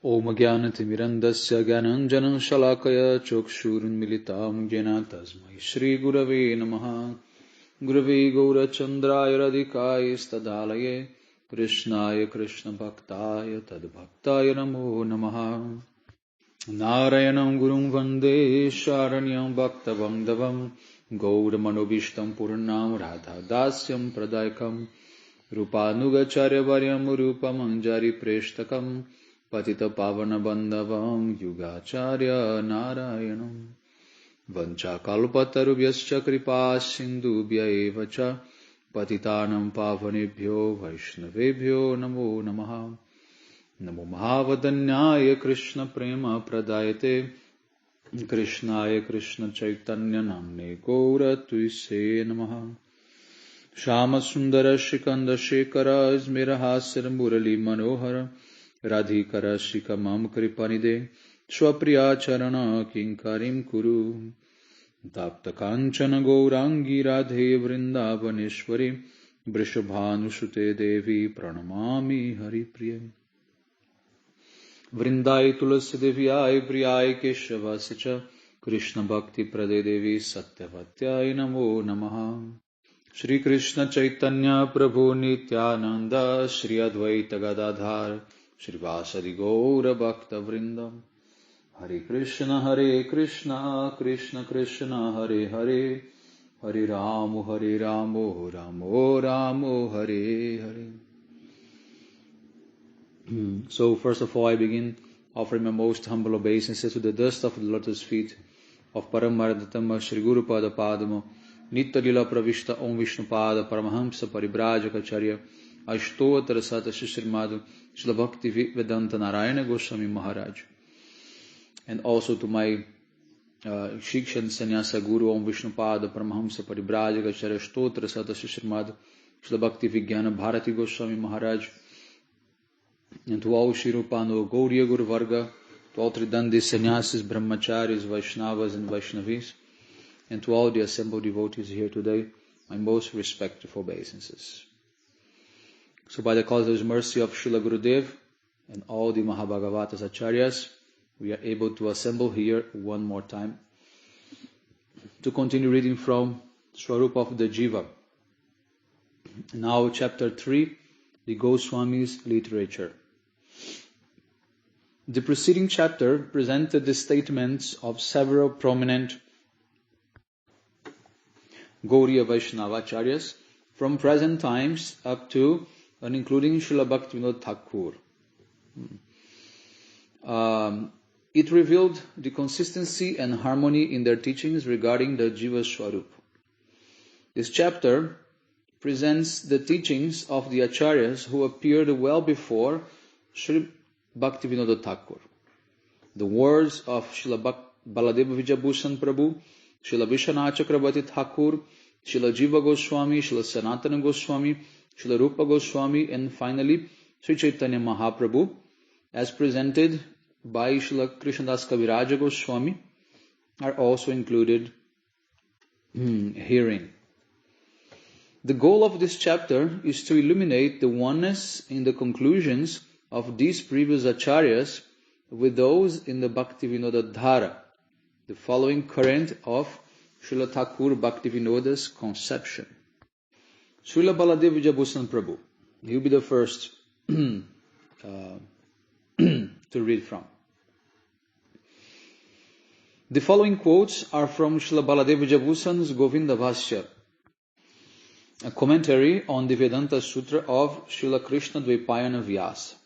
Om Jnanatimirandasya Gyananjanam Shalakaya Chokshurunmilitam Jena Tasmai Shri Gurave Namaha Gurave Gaurachandraya Radhikaya Stadalaye Krishnaya Krishna Bhaktaya Tadbhaktaya Namo Namaha Narayanam Gurum Vande Sharanyam Bhakta Bandhavam Gaudamanobishtam Purnam Radha Dasyam Pradayakam Rupanugacharya Varyam Rupamanjari Preshtakam Patita Pavana Bandhavam Yugacharya Narayanam Vancha Kalpatarubhyascha Kripa Sindhubhya Evacha Patitanam Pavanebhyo Vaishnavebhyo Namo Namaha Namo Mahavadanyaya Krishna Prema Pradayate Krishnaya Krishna Chaitanya Namne Gaura Tuise Namaha Shama Sundara Shikanda Shekara Izmira Hasir Murali Manohara Radhikara Shikamam Kripanide Swapriya Charana Kinkarim Kuru Tapta Kanchana Gaurangi Radhe Vrindavaneshwari Vrishabhanusute Devi Pranamami Haripriya Vrindai Tulasi Devyai Priyai Keshavasicha Krishna Bhakti Prade Devi Satyavatyai Namo Namaha Shri Krishna Chaitanya Prabhu Nityananda Shri Advaita Gadadhar Shri Vasadi Gaura Bhakta Vrindam Hare Krishna Krishna Krishna Hare Hare Hare Ramo Ramo Hare Hare. So first of all I begin offering my most humble obeisances to the dust of the lotus feet of Paramardatama Shri Guru Pada Padma Nitya Lila Pravishta Om Vishnu Pada Paramahamsa Paribrajaka Ashtottara Sata Shishrimadu Srila Bhakti Vedanta Narayana Goswami Maharaj. And also to my Shikshan Sannyasa Guru Om Vishnu Pada Paramahamsa Paribrajaka Ashtottara Sata Shishrimadu Srila Bhakti Vijnana Bharati Goswami Maharaj. And to all Shirupano Gauriya Guru Varga, to all Tridandis Sannyasis, Brahmacharis, Vaishnavas and Vaishnavis, and to all the assembled devotees here today, my most respectful obeisances. So by the causeless mercy of Srila Gurudev and all the Mahabhagavatas Acharyas, we are able to assemble here one more time to continue reading from Svarupa of the Jiva. Now chapter 3, the Goswami's literature. The preceding chapter presented the statements of several prominent Gauriya Vaishnavacharyas from present times up to and including Srila Bhaktivinoda Thakur. It revealed the consistency and harmony in their teachings regarding the Jiva Svarupa. This chapter presents the teachings of the Acharyas who appeared well before Sri Bhaktivinoda Thakur. The words of Srila Baladeva Vidya Prabhu, Srila Vishwanath Cakravarti Thakur, Srila Jiva Goswami, Srila Sanatana Goswami, Srila Rupa Goswami, and finally Sri Chaitanya Mahaprabhu, as presented by Srila Krishnadas Kaviraja Goswami, are also included herein. The goal of this chapter is to illuminate the oneness in the conclusions of these previous acharyas with those in the Bhaktivinoda Dhara, the following current of Srila Thakur Bhaktivinoda's conception. Srila Baladeva Vidya Prabhu, he will be the first to read from. The following quotes are from Srila Baladeva Vidya Govinda Bhasya, a commentary on the Vedanta Sutra of Srila Krishna Dvaipayana Vyasa.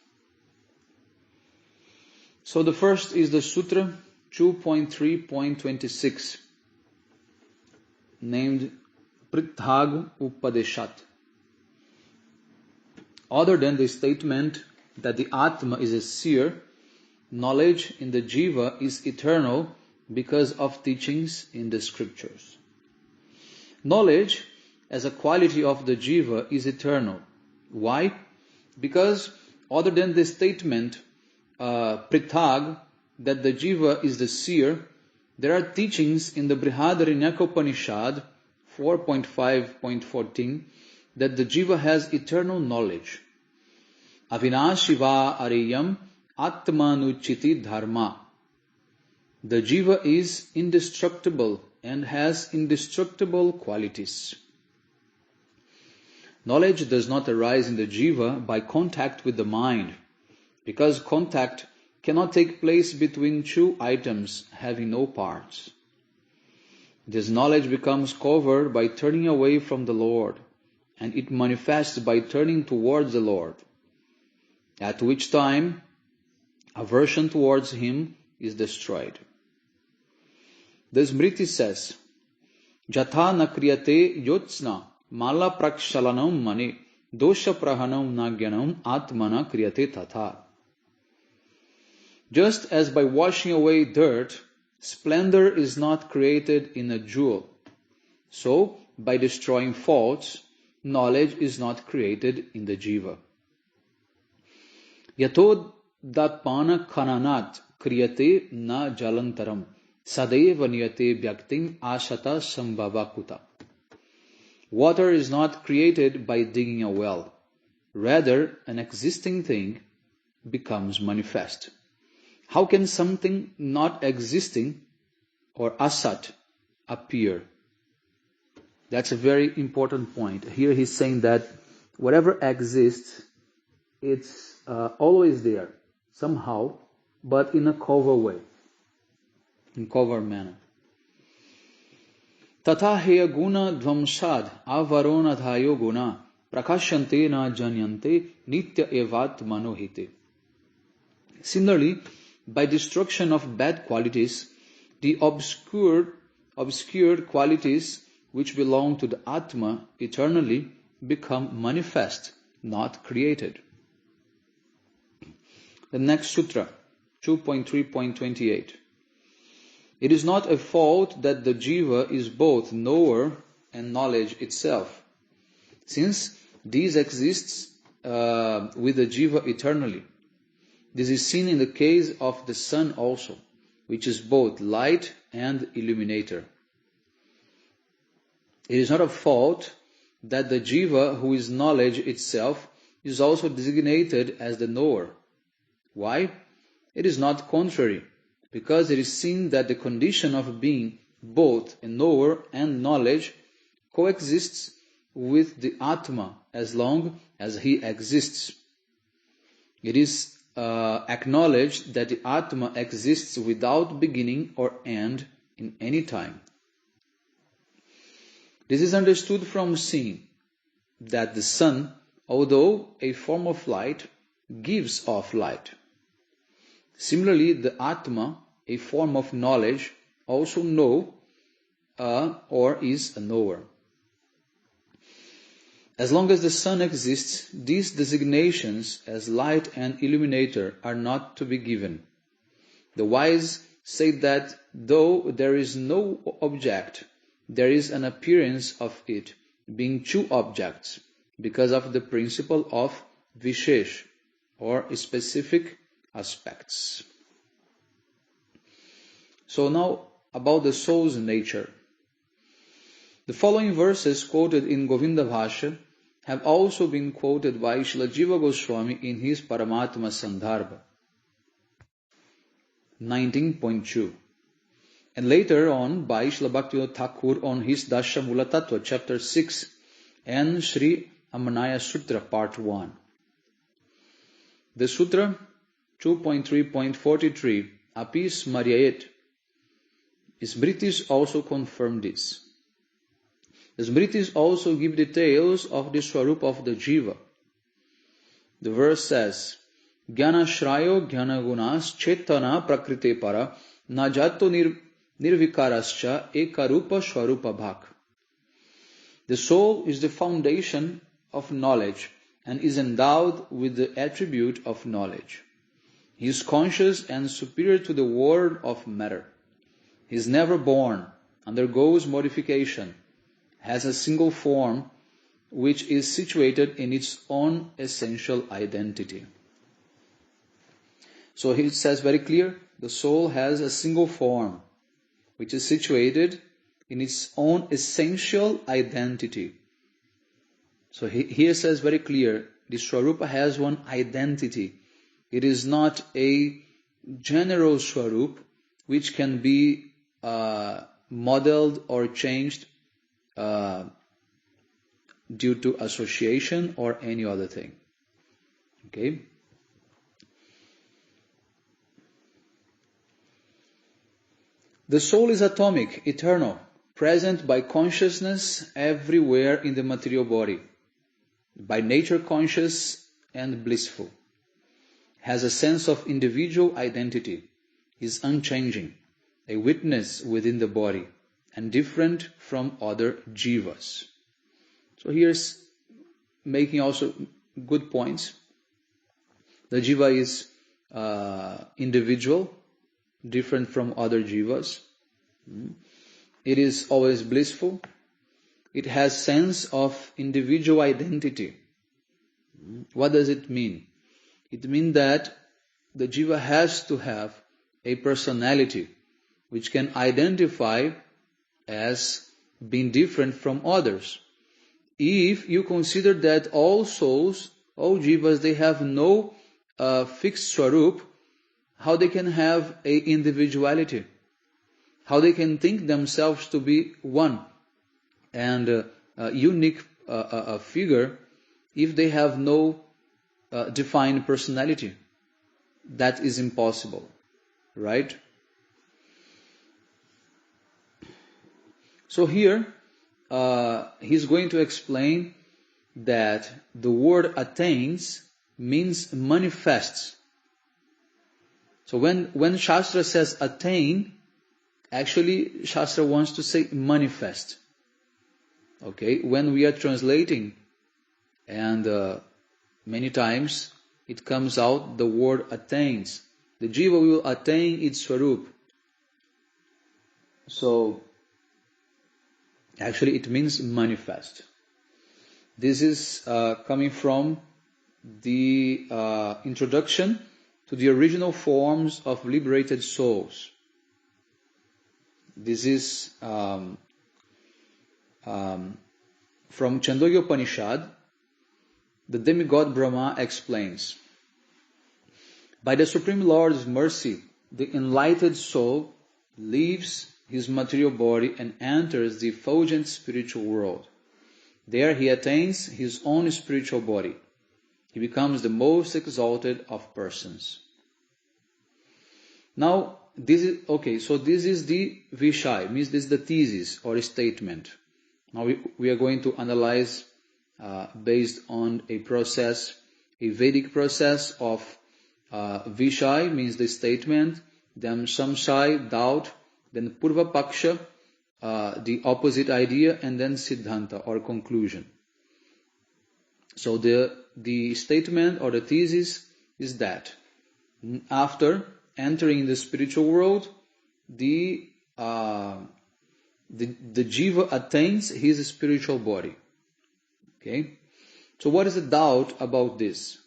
So the first is the Sutra 2.3.26, named Prithag Upadeshat. Other than the statement that the Atma is a seer, knowledge in the Jiva is eternal because of teachings in the scriptures. Knowledge as a quality of the Jiva is eternal. Why? Because other than the statement Prithag, that the Jiva is the seer, there are teachings in the Brihadaranyaka 4.5.14 that the Jiva has eternal knowledge. Avinashiva ariyam Atmanuchiti dharma. The Jiva is indestructible and has indestructible qualities. Knowledge does not arise in the Jiva by contact with the mind, because contact cannot take place between two items having no parts. This knowledge becomes covered by turning away from the Lord, and it manifests by turning towards the Lord, at which time aversion towards Him is destroyed. The Smriti says, Jatha na kriyate yotsna mala prakshalanam mane dosha prahanam nagyanam atmana kriyate tatha. Just as by washing away dirt, splendor is not created in a jewel, so by destroying faults, knowledge is not created in the Jiva. Yatod dapana khananat kriyate na jalantaram sadeva niyate vyaktim ashata sambhavakuta. Water is not created by digging a well. Rather, an existing thing becomes manifest. How can something not existing or asat appear? That's a very important point. Here he's saying that whatever exists, it's always there, somehow, but in a cover way, in cover manner. Tatha heya guna dvamsad avarona dhayo guna prakashante na janyante nitya evat manohite. Similarly, by destruction of bad qualities, the obscured qualities which belong to the Atma eternally become manifest, not created. The next sutra, 2.3.28. It is not a fault that the Jiva is both knower and knowledge itself, since these exists with the Jiva eternally. This is seen in the case of the sun also, which is both light and illuminator. It is not a fault that the Jiva, who is knowledge itself, is also designated as the knower. Why? It is not contrary, because it is seen that the condition of being both a knower and knowledge coexists with the Atma as long as he exists. It is acknowledged that the Atma exists without beginning or end in any time. This is understood from seeing that the sun, although a form of light, gives off light. Similarly, the Atma, a form of knowledge, also know or is a knower. As long as the sun exists, these designations as light and illuminator are not to be given. The wise say that though there is no object, there is an appearance of it being two objects because of the principle of vishesh or specific aspects. So now about the soul's nature. The following verses quoted in Govinda Bhashya have also been quoted by Srila Jiva Goswami in his Paramatma Sandarbha 19.2, and later on by Srila Bhaktivinoda Thakur on his Dasha Mula Tattva chapter 6 and Sri Amanaya Sutra part 1. The Sutra 2.3.43 Apis Maryayet. Smritis also confirm this. The Smritis also give details of the Svarupa of the Jiva. The verse says, Jnana Shrayo Jnana Gunas Chetana Prakrite Para Najato Nirvikarascha Ekarupa Svarupa Bhak. The soul is the foundation of knowledge and is endowed with the attribute of knowledge. He is conscious and superior to the world of matter. He is never born, undergoes modification, has a single form which is situated in its own essential identity. So he says very clear, the soul has a single form which is situated in its own essential identity. So he here says very clear, the Svarupa has one identity It is not a general Svarup which can be modeled or changed due to association or any other thing. Okay? The soul is atomic, eternal, present by consciousness everywhere in the material body, by nature conscious and blissful, has a sense of individual identity, is unchanging, a witness within the body, and different from other jivas. So here's making also good points. The jiva is individual, different from other jivas. It is always blissful. It has sense of individual identity. What does it mean? It means that the jiva has to have a personality which can identify as being different from others. If you consider that all souls, all jivas, they have no fixed swarup, how they can have a individuality? How they can think themselves to be one and a unique figure if they have no defined personality? That is impossible, right? So here, he's going to explain that the word attains means manifests. So when Shastra says attain, actually Shastra wants to say manifest. Okay, when we are translating, and many times it comes out the word attains. The jiva will attain its swarup. So actually it means manifest. This is coming from the introduction to the original forms of liberated souls. This is from Chandogya Upanishad. The demigod Brahma explains, by the Supreme Lord's mercy, the enlightened soul leaves his material body and enters the effulgent spiritual world. There he attains his own spiritual body. He becomes the most exalted of persons. Now, this is the Vishai, means this is the thesis or statement. Now we are going to analyze based on a process, a Vedic process of Vishai, means the statement, then Samshai, doubt, then Purva Paksha, the opposite idea, and then Siddhanta or conclusion. So the statement or the thesis is that after entering the spiritual world, the jiva attains his spiritual body. Okay? So what is the doubt about this?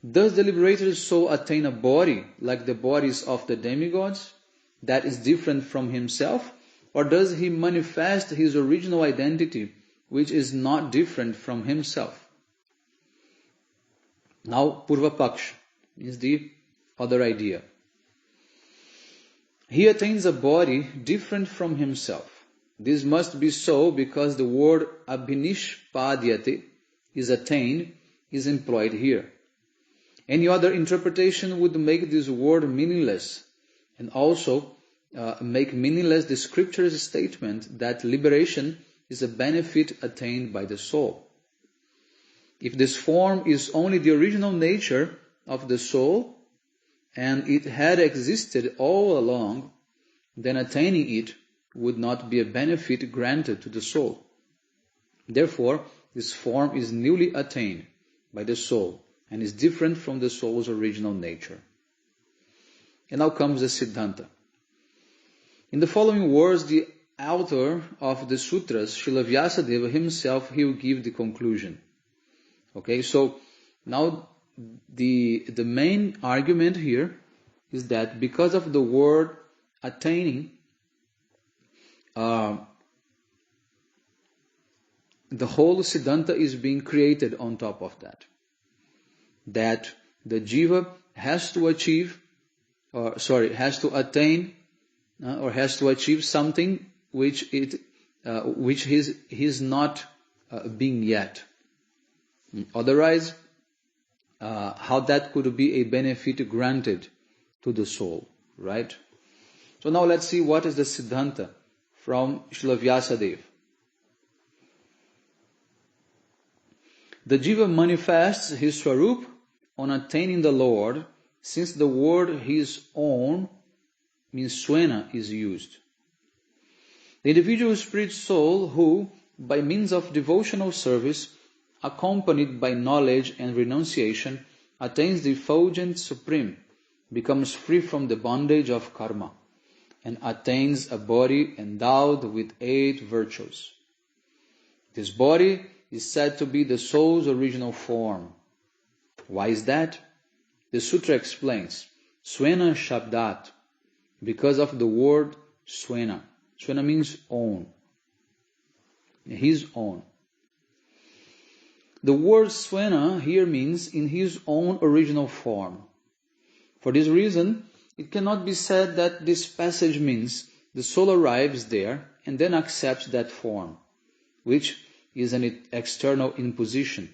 Does the liberated soul attain a body like the bodies of the demigods that is different from himself? Or does he manifest his original identity which is not different from himself? Now, Purva Paksha is the other idea. He attains a body different from himself. This must be so because the word abhinishpadyate is attained, is employed here. Any other interpretation would make this word meaningless, and also make meaningless the scripture's statement that liberation is a benefit attained by the soul. If this form is only the original nature of the soul, and it had existed all along, then attaining it would not be a benefit granted to the soul. Therefore, this form is newly attained by the soul and is different from the soul's original nature. And now comes the Siddhanta. In the following words, the author of the sutras, Srila Vyasadeva himself, he will give the conclusion. Okay, so now the main argument here is that because of the word attaining, the whole Siddhanta is being created on top of that. That the Jiva has to attain or has to achieve something which he's not being yet. Otherwise, how that could be a benefit granted to the soul, right? So now let's see what is the Siddhanta from Srila Vyasadeva. The Jiva manifests his Svarupa on attaining the Lord, since the word his own means Svena is used. The individual spirit soul who, by means of devotional service, accompanied by knowledge and renunciation, attains the effulgent supreme, becomes free from the bondage of karma, and attains a body endowed with 8 virtues. This body is said to be the soul's original form. Why is that? The sutra explains, Svena Shabdat, because of the word Svena. Svena means own. His own. The word Svena here means in his own original form. For this reason, it cannot be said that this passage means the soul arrives there and then accepts that form, which is an external imposition.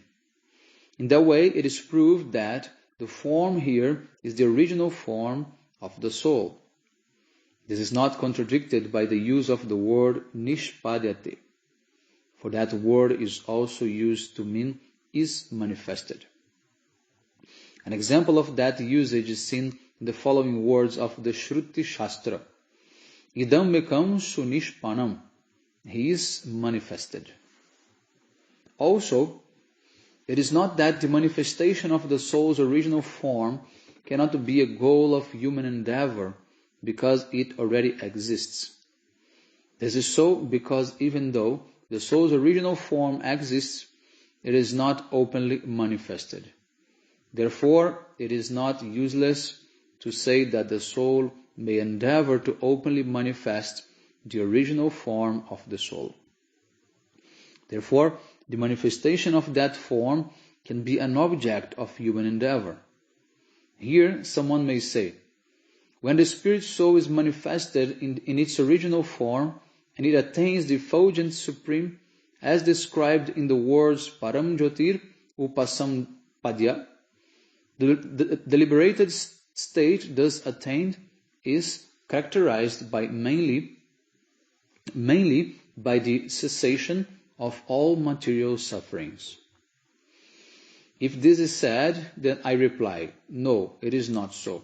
In that way, it is proved that the form here is the original form of the soul. This is not contradicted by the use of the word nishpadyate, for that word is also used to mean is manifested. An example of that usage is seen in the following words of the Shruti Shastra. Idam mekam sunishpanam. He is manifested. Also, it is not that the manifestation of the soul's original form cannot be a goal of human endeavor, because it already exists. This is so because even though the soul's original form exists, it is not openly manifested. Therefore, it is not useless to say that the soul may endeavor to openly manifest the original form of the soul. Therefore, the manifestation of that form can be an object of human endeavor. Here, someone may say, when the spirit soul is manifested in its original form, and it attains the effulgent supreme, as described in the words Param Jyotir Upasam Padya, the liberated state thus attained is characterized by mainly by the cessation of all material sufferings. If this is said, then I reply, no, it is not so.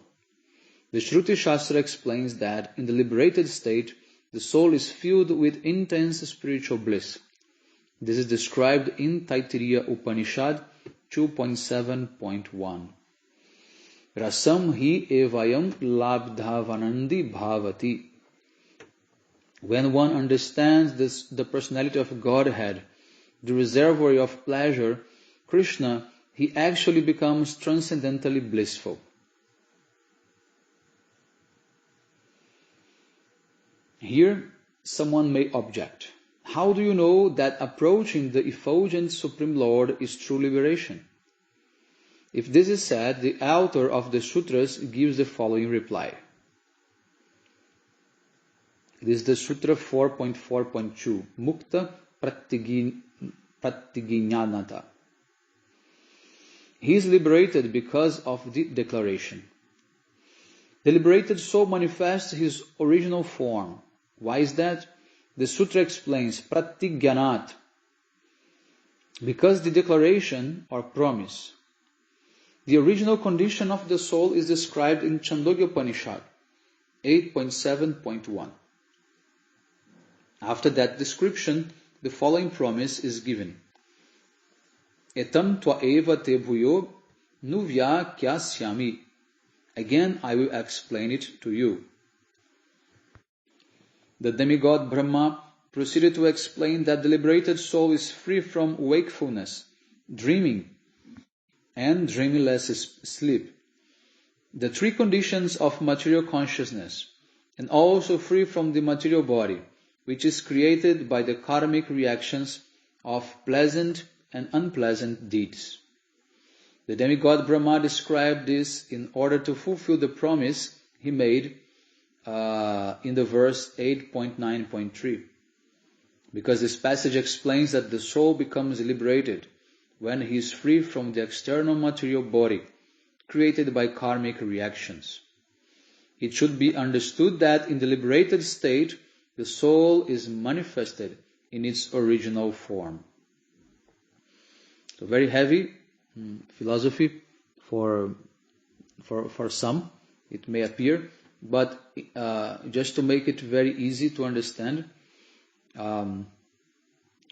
The Shruti Shastra explains that in the liberated state, the soul is filled with intense spiritual bliss. This is described in Taittiriya Upanishad 2.7.1. Rasam hi evayam labdhavanandi bhavati. When one understands the personality of Godhead, the reservoir of pleasure, Krishna, he actually becomes transcendently blissful. Here, someone may object. How do you know that approaching the effulgent Supreme Lord is true liberation? If this is said, the author of the sutras gives the following reply. This is the Sutra 4.4.2, Mukta Pratiginyanata. He is liberated because of the declaration. The liberated soul manifests his original form. Why is that? The sutra explains, Pratigyanat, because the declaration or promise. The original condition of the soul is described in Chandogya Upanishad 8.7.1. After that description, the following promise is given. Etam tva eva te bhuyo nuvya kyasyami. Again, I will explain it to you. The demigod Brahma proceeded to explain that the liberated soul is free from wakefulness, dreaming, and dreamless sleep, the 3 conditions of material consciousness, and also free from the material body, which is created by the karmic reactions of pleasant and unpleasant deeds. The demigod Brahma described this in order to fulfill the promise he made in the verse 8.9.3. Because this passage explains that the soul becomes liberated when he is free from the external material body created by karmic reactions. It should be understood that in the liberated state, the soul is manifested in its original form. So very heavy philosophy for some, it may appear, but just to make it very easy to understand, Srila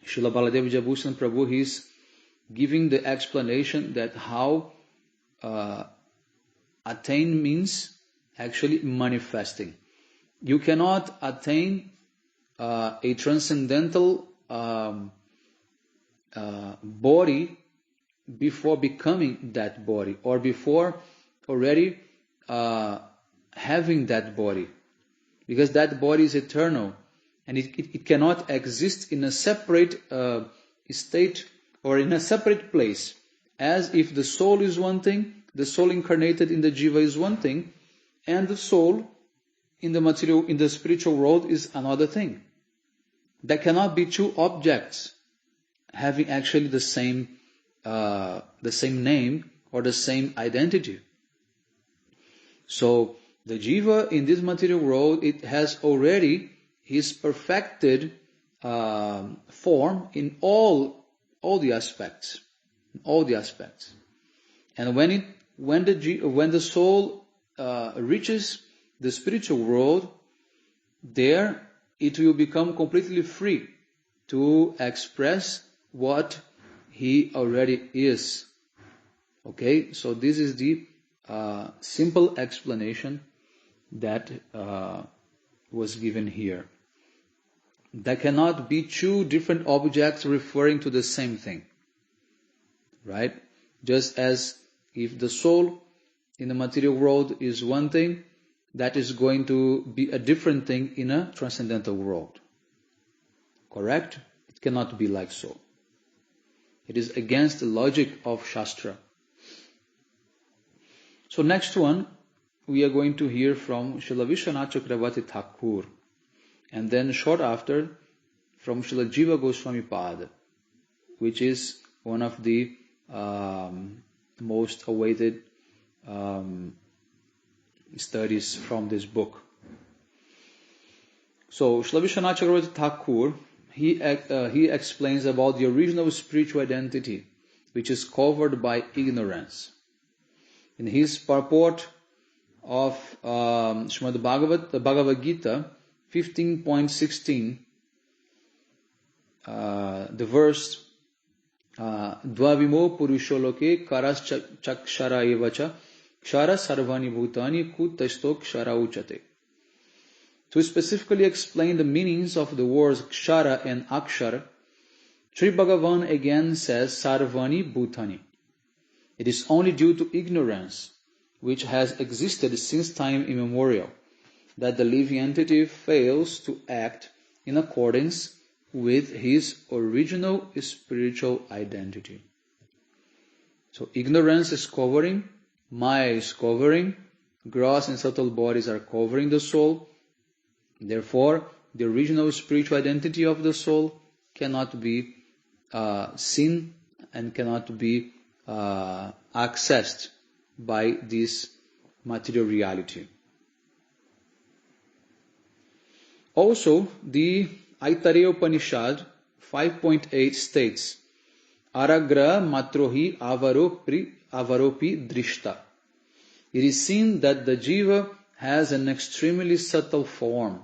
Baladeva Vidya Prabhu, he is giving the explanation that how attain means actually manifesting. You cannot attain a transcendental body before becoming that body, or before already having that body, because that body is eternal and it cannot exist in a separate state or in a separate place. As if the soul is one thing, the soul incarnated in the Jiva is one thing, and the soul in the spiritual world is another thing. There cannot be two objects having actually the same name or the same identity. So the Jiva in this material world, it has already his perfected form in all the aspects. And when the soul reaches the spiritual world, there it will become completely free to express what he already is. Okay, so this is the simple explanation that was given here. There cannot be two different objects referring to the same thing, right? Just as if the soul in the material world is one thing, that is going to be a different thing in a transcendental world. Correct? It cannot be like so. It is against the logic of Shastra. So next one, we are going to hear from Srila Vishwanath Cakravarti Thakur, and then short after from Srila Jiva Goswami Pada, which is one of the most awaited studies from this book. So Srila Vishwanath Cakravarti Thakur, he explains about the original spiritual identity, which is covered by ignorance. In his purport of Srimad Bhagavad Gita 15.16, the verse Dvavimo Purusho Loke Karas Chakshara Evacha Kshara Sarvani Bhutani Kutasto Kshara Uchate. To specifically explain the meanings of the words Kshara and Akshara, Sri Bhagavan again says Sarvani Bhutani. It is only due to ignorance, which has existed since time immemorial, that the living entity fails to act in accordance with his original spiritual identity. So ignorance is covering, Maya is covering, gross and subtle bodies are covering the soul. Therefore, the original spiritual identity of the soul cannot be seen and cannot be accessed by this material reality. Also, the Aitareya Upanishad 5.8 states, Aragra matrohi avaropi drishta. It is seen that the Jiva has an extremely subtle form.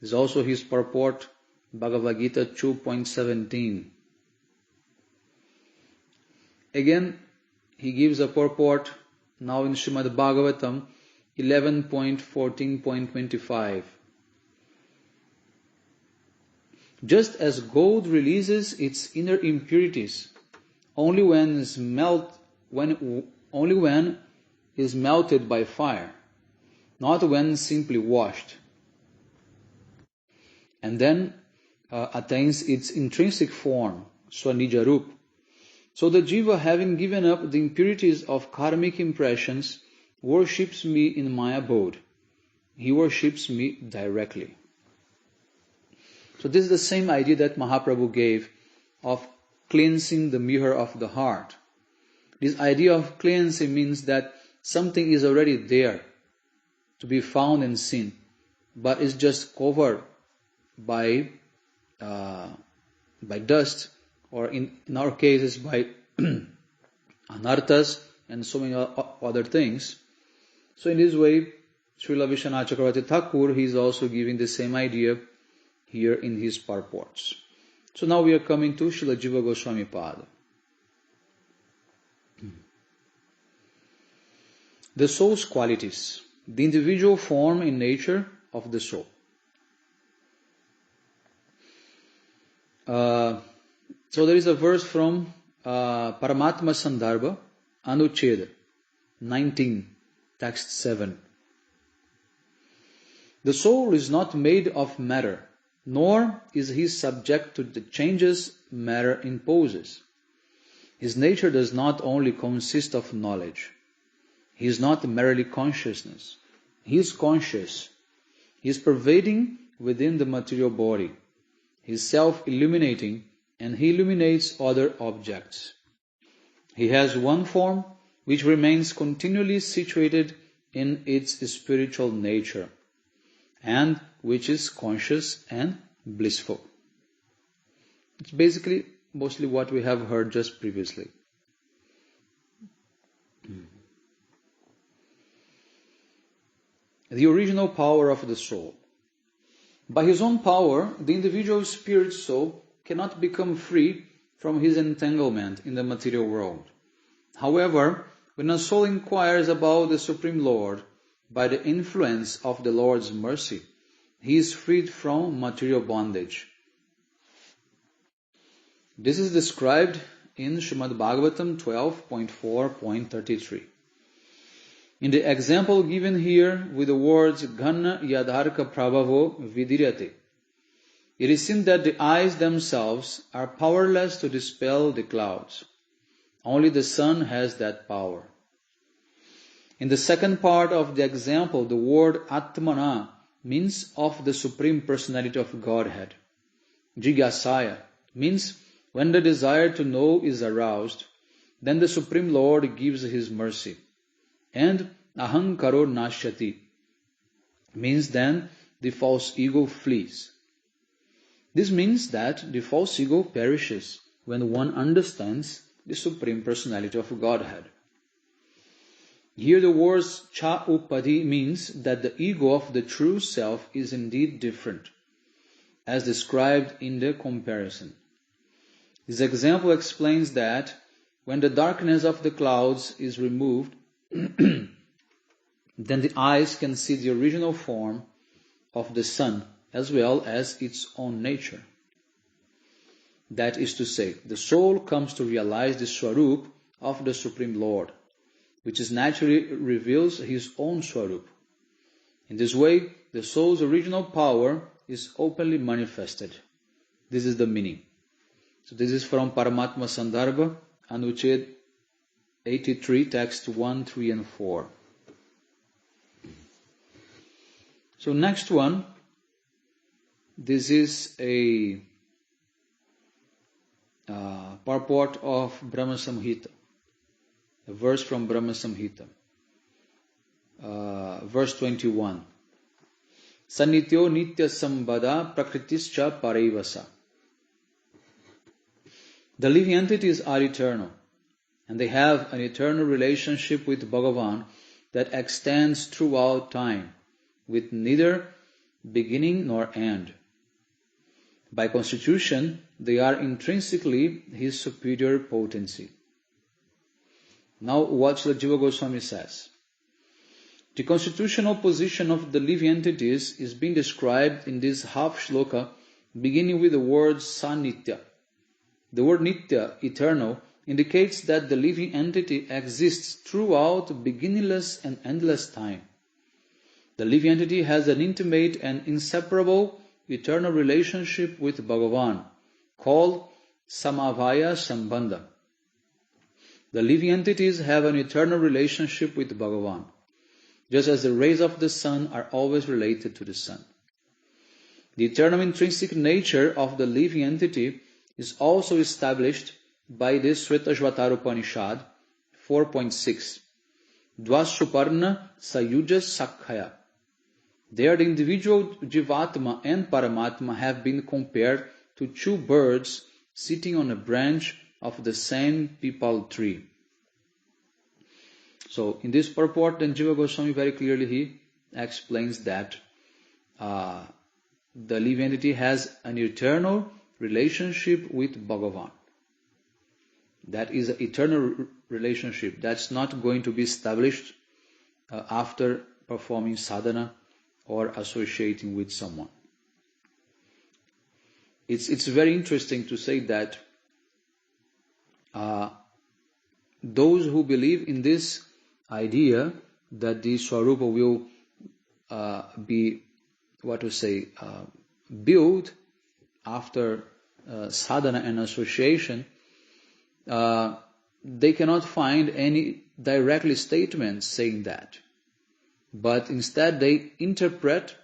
This is also his purport, Bhagavad Gita 2.17. Again, he gives a purport now in Srimad Bhagavatam 11.14.25. Just as gold releases its inner impurities only when is melted by fire, not when simply washed, and then attains its intrinsic form, Swanija Rup. So the Jiva, having given up the impurities of karmic impressions, worships me in my abode. He worships me directly. So this is the same idea that Mahaprabhu gave of cleansing the mirror of the heart. This idea of cleansing means that something is already there to be found and seen, but is just covered by dust, or in our cases by anarthas and so many other things. So in this way, Srila Vishwanath Cakravarti Thakur, he is also giving the same idea here in his purports. So now we are coming to Srila Jiva Goswami Pada. The soul's qualities, the individual form and nature of the soul. So there is a verse from Paramatma Sandarbha, Anucheda 19, text 7. The soul is not made of matter, nor is he subject to the changes matter imposes. His nature does not only consist of knowledge. He is not merely consciousness. He is conscious. He is pervading within the material body. He is self-illuminating, and he illuminates other objects. He has one form which remains continually situated in its spiritual nature, and which is conscious and blissful. It's basically mostly what we have heard just previously. The original power of the soul. By his own power, the individual spirit soul cannot become free from his entanglement in the material world. However, when a soul inquires about the Supreme Lord, by the influence of the Lord's mercy, he is freed from material bondage. This is described in Srimad Bhagavatam 12.4.33. In the example given here with the words Gana Yadharka Prabhavo Vidiryate, it is seen that the eyes themselves are powerless to dispel the clouds. Only the sun has that power. In the second part of the example, the word Atmana means of the Supreme Personality of Godhead. Jigyasaya means when the desire to know is aroused, then the Supreme Lord gives his mercy. And Ahankaro Nashyati means then the false ego flees. This means that the false ego perishes when one understands the Supreme Personality of Godhead. Here the words Cha Upadi means that the ego of the true self is indeed different, as described in the comparison. This example explains that when the darkness of the clouds is removed, then the eyes can see the original form of the sun as well as its own nature. That is to say, the soul comes to realize the Svarupa of the Supreme Lord, which is naturally reveals his own Svarupa. In this way, the soul's original power is openly manifested. This is the meaning. So this is from Paramatma Sandarbha, Anuched 83, text 1, 3 and 4. So next one, this is a purport of Brahma Samhita, a verse from Brahma Samhita, verse 21. Sanityo nitya sambada prakritischa parivasa. The living entities are eternal, and they have an eternal relationship with Bhagavan that extends throughout time, with neither beginning nor end. By constitution, they are intrinsically his superior potency. Now what Srila Jiva Goswami says. The constitutional position of the living entities is being described in this half shloka, beginning with the word Sanitya. The word Nitya, eternal, indicates that the living entity exists throughout beginningless and endless time. The living entity has an intimate and inseparable eternal relationship with Bhagavan, called Samavaya Sambandha. The living entities have an eternal relationship with Bhagavan, just as the rays of the sun are always related to the sun. The eternal intrinsic nature of the living entity is also established by the Shvetashvatara Upanishad 4.6. Dvashuparna Sayuja Sakhaya. There the individual Jivatma and Paramatma have been compared to two birds sitting on a branch of the same peepal tree. So in this purport, then Jiva Goswami very clearly he explains that the living entity has an eternal relationship with Bhagavan. That is an eternal relationship. That's not going to be established after performing sadhana or associating with someone. It's very interesting to say that those who believe in this idea that the Svarupa will be, built after sadhana and association, they cannot find any directly statements saying that. But instead they interpret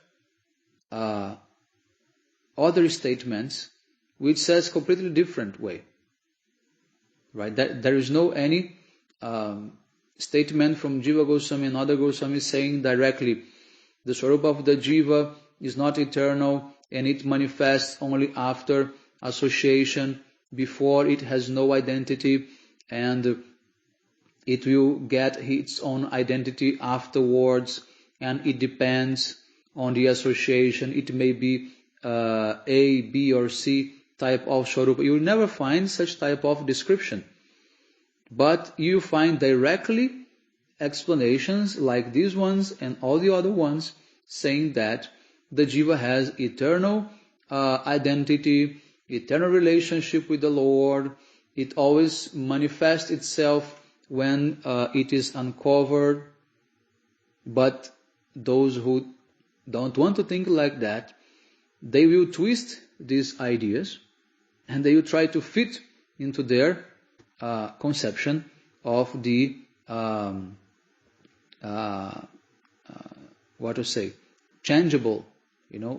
other statements which says completely different way. Right? There is no any statement from Jiva Goswami and other Goswami saying directly the Svarupa of the Jiva is not eternal and it manifests only after association. Before it has no identity, and it will get its own identity afterwards, and it depends on the association. It may be A, B, or C type of Svarupa. You will never find such type of description. But you find directly explanations like these ones and all the other ones saying that the Jiva has eternal identity, eternal relationship with the Lord. It always manifests itself when it is uncovered. But those who don't want to think like that, they will twist these ideas and they will try to fit into their conception of the changeable,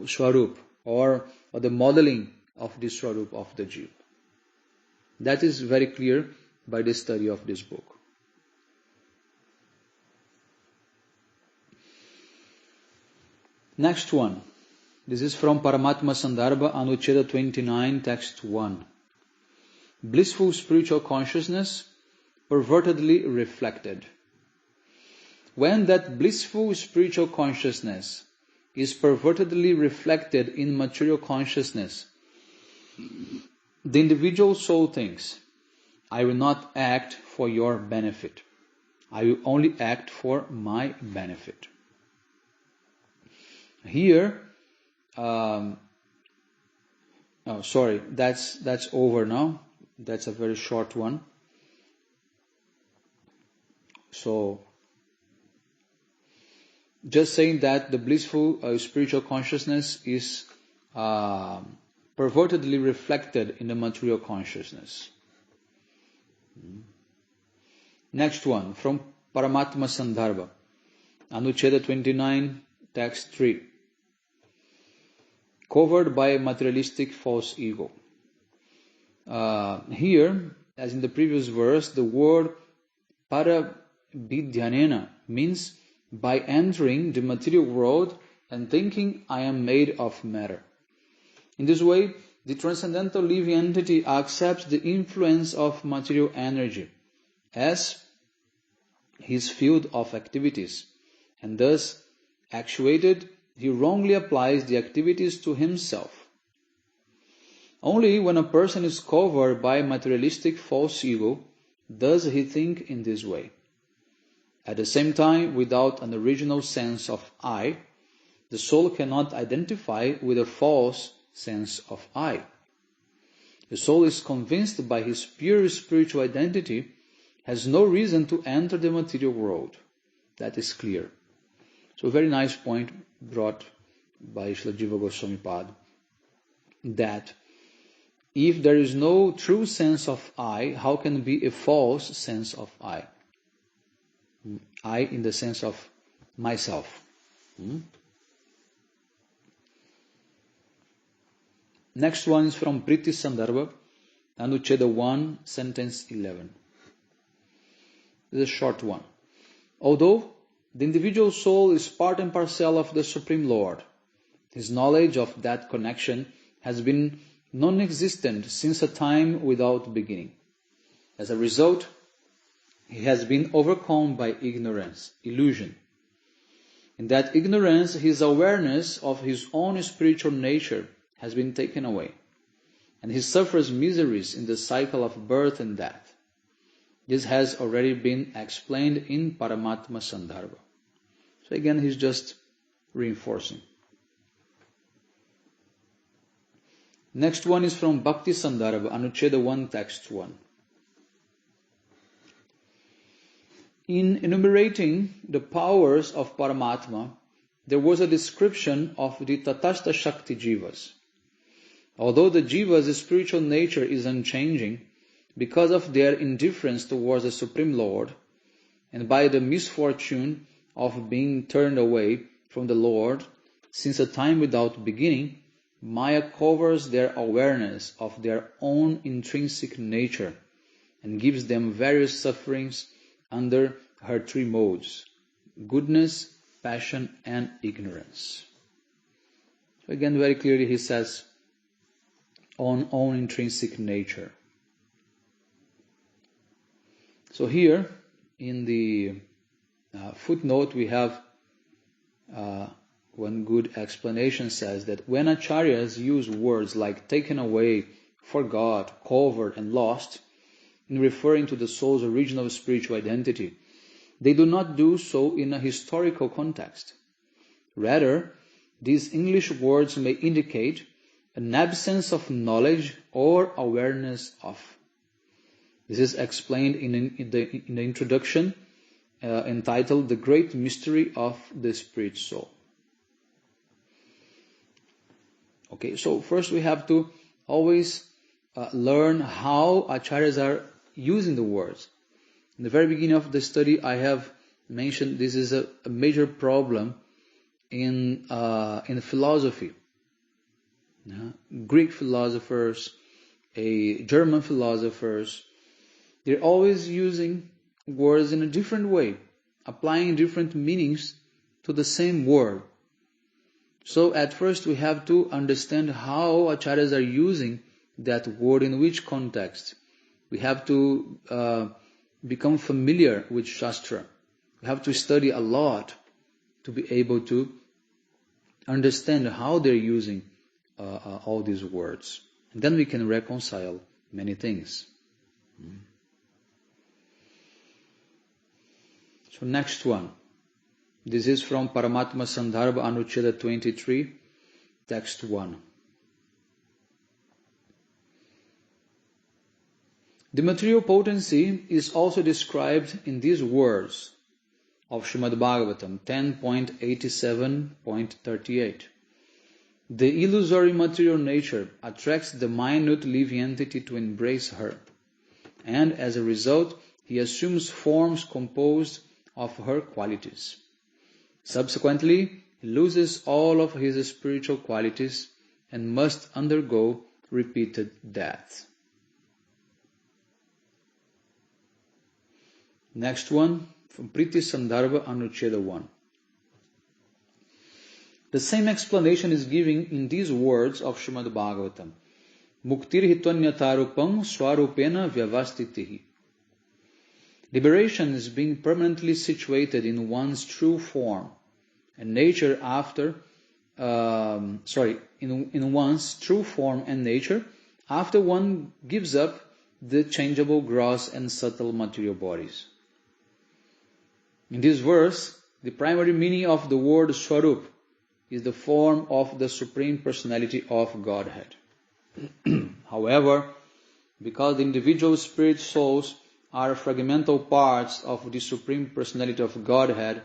Swarup, or the modeling of the Swarup of the Jiva. That is very clear by the study of this book. Next one. This is from Paramatma Sandarbha, Anucheda 29, text 1. Blissful spiritual consciousness, pervertedly reflected. When that blissful spiritual consciousness is pervertedly reflected in material consciousness, the individual soul thinks, I will not act for your benefit. I will only act for my benefit. Here, that's over now. That's a very short one. So, just saying that the blissful spiritual consciousness is pervertedly reflected in the material consciousness. Next one, from Paramatma Sandarbha, Anucheda 29, text 3. Covered by a materialistic false ego. Here, as in the previous verse, the word parabidhyanena means by entering the material world and thinking I am made of matter. In this way, the transcendental living entity accepts the influence of material energy as his field of activities, and thus, actuated, he wrongly applies the activities to himself. Only when a person is covered by materialistic false ego does he think in this way. At the same time, without an original sense of I, the soul cannot identify with a false sense of I. The soul is convinced by his pure spiritual identity, has no reason to enter the material world. That is clear. So a very nice point brought by Srila Jiva Goswami Pad, that If there is no true sense of I, how can be a false sense of I? I in the sense of myself. Next one is from Priti Sandarbha, Anucheda 1, sentence 11. This is a short one. Although the individual soul is part and parcel of the Supreme Lord, his knowledge of that connection has been non-existent since a time without beginning. As a result, he has been overcome by ignorance, illusion. In that ignorance, his awareness of his own spiritual nature has been taken away, and he suffers miseries in the cycle of birth and death. This has already been explained in Paramatma Sandarbha. So again, he's just reinforcing. Next one is from Bhakti Sandarbha, Anucheda 1, text 1. In enumerating the powers of Paramatma, there was a description of the Tatastha Shakti Jivas. Although the Jiva's spiritual nature is unchanging, because of their indifference towards the Supreme Lord, and by the misfortune of being turned away from the Lord since a time without beginning, Maya covers their awareness of their own intrinsic nature and gives them various sufferings under her three modes: goodness, passion, and ignorance. So again, very clearly he says, on own intrinsic nature. So here, in the footnote, we have one good explanation says that when acharyas use words like taken away, forgot, covered, and lost, in referring to the soul's original spiritual identity, they do not do so in a historical context. Rather, these English words may indicate an absence of knowledge or awareness of. This is explained in the introduction entitled The Great Mystery of the Spirit Soul. Okay, so first we have to always learn how acharyas are using the words. In the very beginning of the study, I have mentioned this is a major problem in philosophy. Greek philosophers, German philosophers, they're always using words in a different way, applying different meanings to the same word. So at first we have to understand how acharyas are using that word in which context. We have to become familiar with Shastra. We have to study a lot to be able to understand how they're using all these words. And then we can reconcile many things. So next one. This is from Paramatma Sandarbha Anucheda 23, text 1. The material potency is also described in these words of Srimad Bhagavatam 10.87.38. The illusory material nature attracts the minute living entity to embrace her, and as a result, he assumes forms composed of her qualities. Subsequently, he loses all of his spiritual qualities and must undergo repeated death. Next one, from Priti Sandarbha Anucheda 1. The same explanation is given in these words of Srimad Bhagavatam. Muktir hitvanyatarupam svarupena vyavastitihi. Liberation is being permanently situated in one's true form and nature in one's true form and nature after one gives up the changeable gross and subtle material bodies. In this verse, the primary meaning of the word Svarupa is the form of the Supreme Personality of Godhead. However, because the individual spirit souls are fragmental parts of the Supreme Personality of Godhead,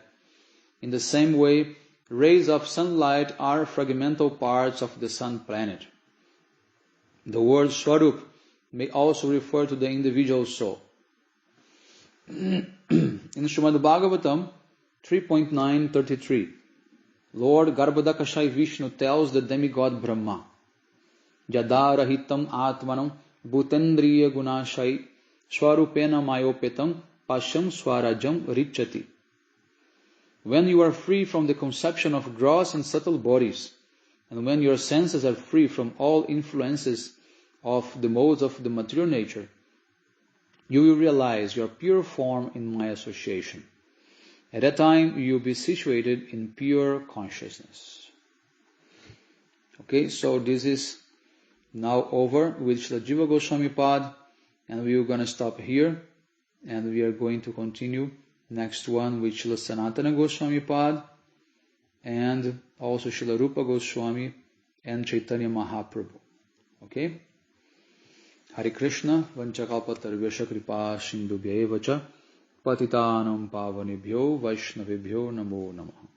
in the same way, rays of sunlight are fragmental parts of the sun planet. The word Svarup may also refer to the individual soul. In Srimad Bhagavatam 3.9.33, Lord Garbhodakashai Vishnu tells the demigod Brahma, Jadarahitam Atmanam Bhutendriya Gunashai Swarupena Mayopetam Pasham Swarajam Richati. When you are free from the conception of gross and subtle bodies, and when your senses are free from all influences of the modes of the material nature, you will realize your pure form in my association. At that time, you will be situated in pure consciousness. Okay, so this is now over with Srila Jiva Goswami Pad, and we are going to stop here, and we are going to continue next one with Srila Sanatana Goswami Pad, and also Srila Rupa Goswami and Chaitanya Mahaprabhu. Okay? Hare Krishna, Vanchakalpatarvyasha Kripa Sindhubhya Evacha Patitanam Pavanebhyo Vaishnavebhyo Namo Namaha.